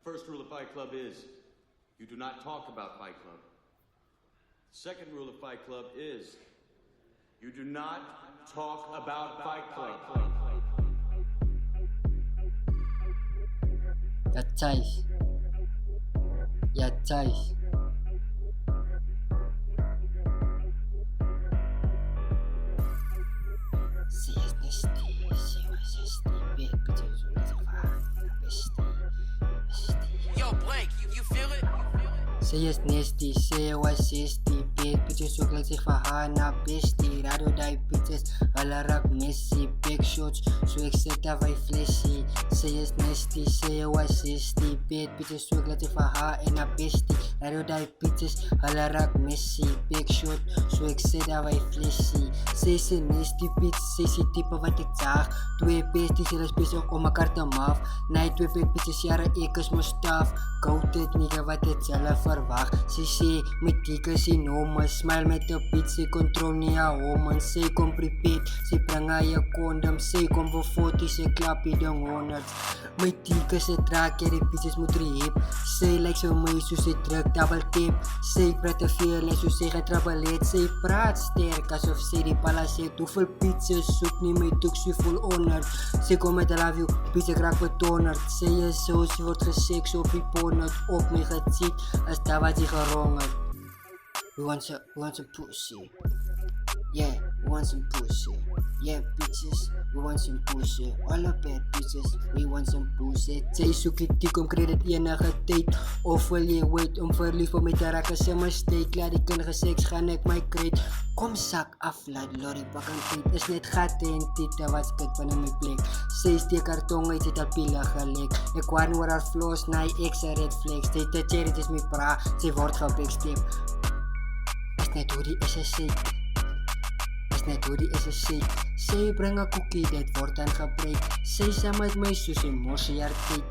First rule of Fight Club is you do not talk about Fight Club. Second rule of Fight Club is you do not talk about Fight Club. Ja Thijs. Ja Thijs. Yo, Blank, you feel it? Sy is nasty, sy was 60. Big bitches ook laat zich van haar na bestie. Rado die bitches, hulle raak messy. Big shots, so ek sit daar by flessie. Sy is nasty, sy was 60. Big bitches ook laat zich van haar en na bestie. Rado die bitches, hulle raak messy. Big shot, so ek sit daar by flessie. Sy is een nasty bitch, sy is die type wat ek zaag. Twee besties, hulle is bezig om mekaar te maaf. Nee, twee big bitches, jare ek is my staaf. Goated nigga wat het zelf verwacht. Sy sê, met dieke sy nomme. Smile met die beat, sy control nie haar homen. Sy kom prepared, sy bring haar je condom. Sy kom voor 40, sy klap die ding 100. Met dieke sy draak, ja die bitches moet rehab. Sy lyk so my, so sy druk double tape. Sy praat te veel, en so sy getrappel het. Sy praat sterk, asof sy die palas het. Hoeveel bitches soek nie my toek, sy vol honor. Sy kom met I love you, bitch ek raak betonderd. Sy is so, sy word geseks op die ponnerd. Op my geziet, as daar wat sy gerongerd. We want some pussy. Yeah, we want some pussy. Yeah, bitches, we want some pussy. All the bad bitches, we want some pussy. Sy soek kritiek om credit enige tyd. Of wil jy wait om verlief op my te raak as 'n mistake. Laat die kindige seks gaan ek my kreet. Kom sak af, laat die lorry pak en feet. Is net gatte en tiete wat skik binne my plek. Sy steek haar tong uit, het haar pile gelek. Ek waar nie oor haar flaws, nee, ek sy red flags. Sy te cherry, het is my bra, sy word gebackstep. Is net hoe die is 'n shake. Is net hoe die is 'n shake. Sy bring 'n koekie, dit word dan gebreek. Sy saam met my soos 'n morsie haar tyd.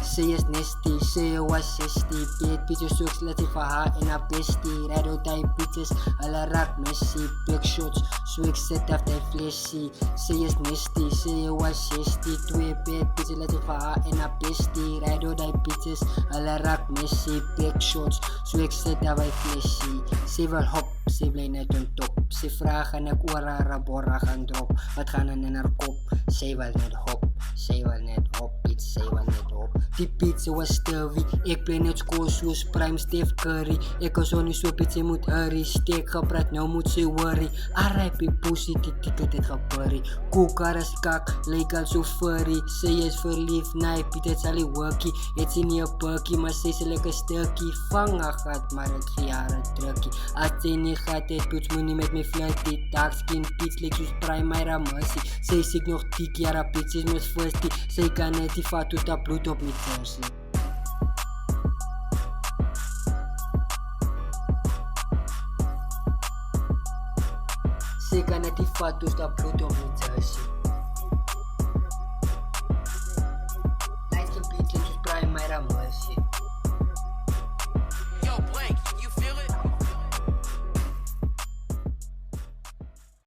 Sy is nasty, sy was 60. Bad bitches soek laat sy vir haar en haar bestie. Rado die bitches, hulle raak messy. Big shots, so ek sit af die flessie. Sy is nasty, sy was 60. Twee bad bitches laat sy vir haar en haar bestie. Rado die bitches, hulle raak messy. Big shots, so ek sit af die flessie. Sy wil hop, sy bly net on top. Sy vraag en ek oor haar raborra gaan drop. Wat gaan in haar kop? Sy wil net hop, sy wil net hop, bitch, sy wil net hop. Die pizza was sturvy, ek bly net skool soos Prime Steph Curry. Ek is on die soap, sy moet hurry. Steek gepraat, nou moet sy worry. R.I.P. pussy, die ticket het geburry. Koekar is kak, lyk al so furry. Sy is verlief, nee, Piet het sal die workie. Het sy nie 'n burkie, maar sy is 'n lekker stukkie. Vang haar gat, maar ek gee haar 'n drukkie. As sy nie gat het, toets my nie met my flirty. Dark skin Piet, lyk soos Prime Myra Mercy. Sy siek nog dik, jara Piet, sy is mos firsty. Sy kan net die vat tot haar bloed op my jersey. Sy kan net die vat tot haar bloed op my jersey.